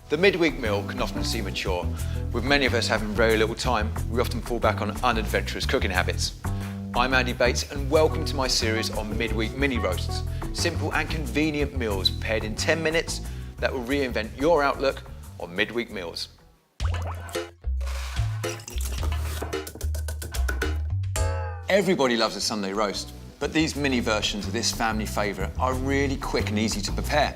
The midweek meal can often seem a chore. With many of us having very little time, we often fall back on unadventurous cooking habits. I'm Andy Bates and welcome to my series on midweek mini roasts. Simple and convenient meals prepared in 10 minutes that will reinvent your outlook on midweek meals. Everybody loves a Sunday roast, but these mini versions of this family favourite are really quick and easy to prepare.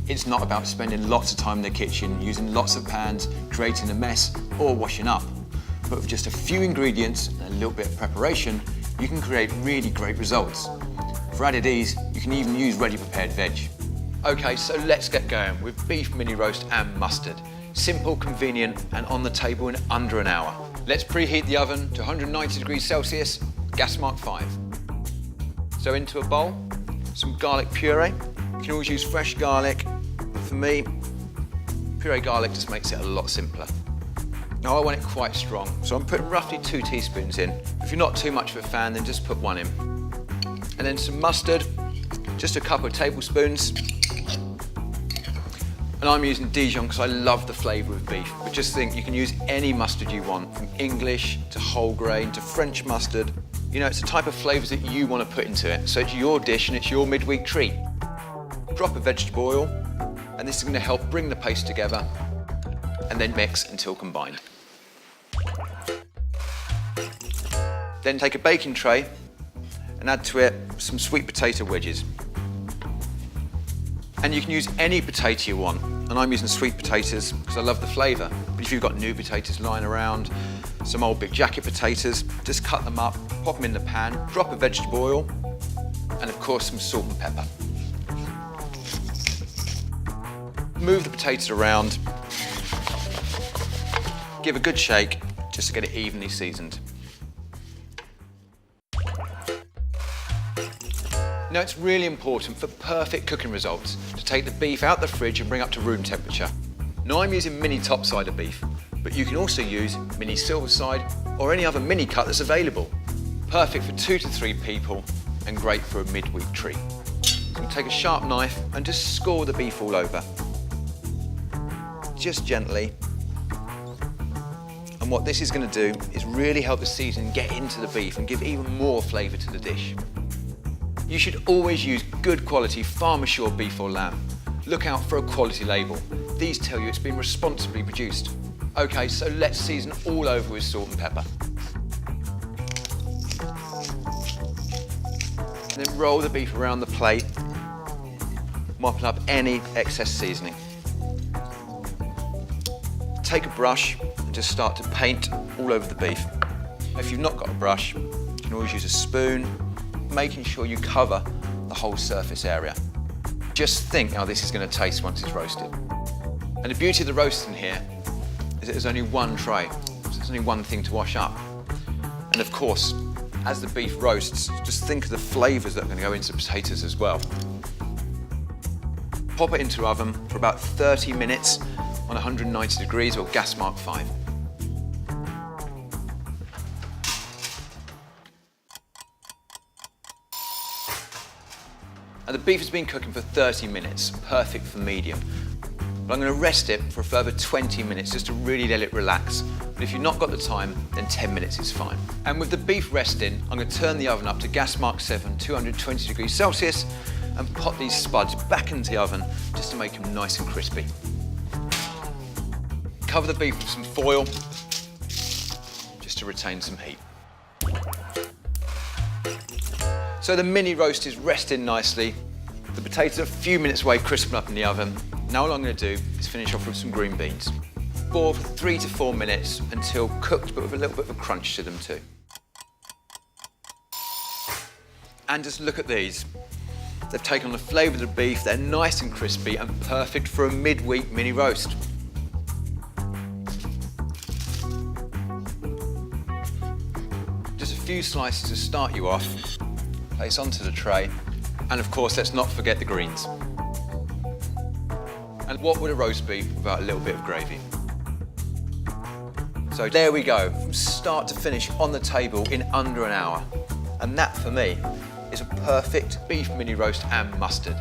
It's not about spending lots of time in the kitchen, using lots of pans, creating a mess, or washing up. But with just a few ingredients and a little bit of preparation, you can create really great results. For added ease, you can even use ready prepared veg. Okay, so let's get going with beef mini roast and mustard. Simple, convenient, and on the table in under an hour. Let's preheat the oven to 190 degrees Celsius, gas mark 5. So into a bowl, some garlic puree. You can always use fresh garlic. For me, puree garlic just makes it a lot simpler. Now I want it quite strong, so I'm putting roughly 2 teaspoons in. If you're not too much of a fan, then just put 1 in. And then some mustard, just a couple of tablespoons. And I'm using Dijon because I love the flavour of beef. But just think, you can use any mustard you want, from English to whole grain to French mustard. You know, it's the type of flavours that you want to put into it. So it's your dish and it's your midweek treat. Drop a vegetable oil, and this is going to help bring the paste together, and then mix until combined. Then take a baking tray and add to it some sweet potato wedges. And you can use any potato you want, and I'm using sweet potatoes because I love the flavour. But if you've got new potatoes lying around, some old big jacket potatoes, just cut them up, pop them in the pan, drop a vegetable oil, and of course some salt and pepper. Move the potatoes around, give a good shake just to get it evenly seasoned. Now it's really important for perfect cooking results to take the beef out the fridge and bring up to room temperature. Now I'm using mini topsider beef, but you can also use mini silverside or any other mini cut that's available. Perfect for 2 to 3 people and great for a midweek treat. So take a sharp knife and just score the beef all over. Just gently. And what this is going to do is really help the seasoning get into the beef and give even more flavour to the dish. You should always use good quality farm assured beef or lamb. Look out for a quality label. These tell you it's been responsibly produced. Okay, so let's season all over with salt and pepper. And then roll the beef around the plate, mopping up any excess seasoning. Take a brush and just start to paint all over the beef. If you've not got a brush, you can always use a spoon, making sure you cover the whole surface area. Just think how this is going to taste once it's roasted. And the beauty of the roasting here is that there's only one tray, so there's only one thing to wash up. And of course, as the beef roasts, just think of the flavours that are going to go into the potatoes as well. Pop it into the oven for about 30 minutes on 190 degrees or gas mark 5. And the beef has been cooking for 30 minutes, perfect for medium. But I'm going to rest it for a further 20 minutes just to really let it relax. But if you've not got the time, then 10 minutes is fine. And with the beef resting, I'm going to turn the oven up to gas mark 7, 220 degrees Celsius, and pop these spuds back into the oven just to make them nice and crispy. Cover the beef with some foil, just to retain some heat. So the mini roast is resting nicely. The potatoes are a few minutes away crisping up in the oven. Now all I'm going to do is finish off with some green beans. Boil for 3 to 4 minutes until cooked, but with a little bit of a crunch to them too. And just look at these. They've taken on the flavour of the beef, they're nice and crispy and perfect for a midweek mini roast. Just a few slices to start you off, place onto the tray, and of course let's not forget the greens. And what would a roast be without a little bit of gravy? So there we go, from start to finish on the table in under an hour. And that for me is a perfect beef mini roast and mustard.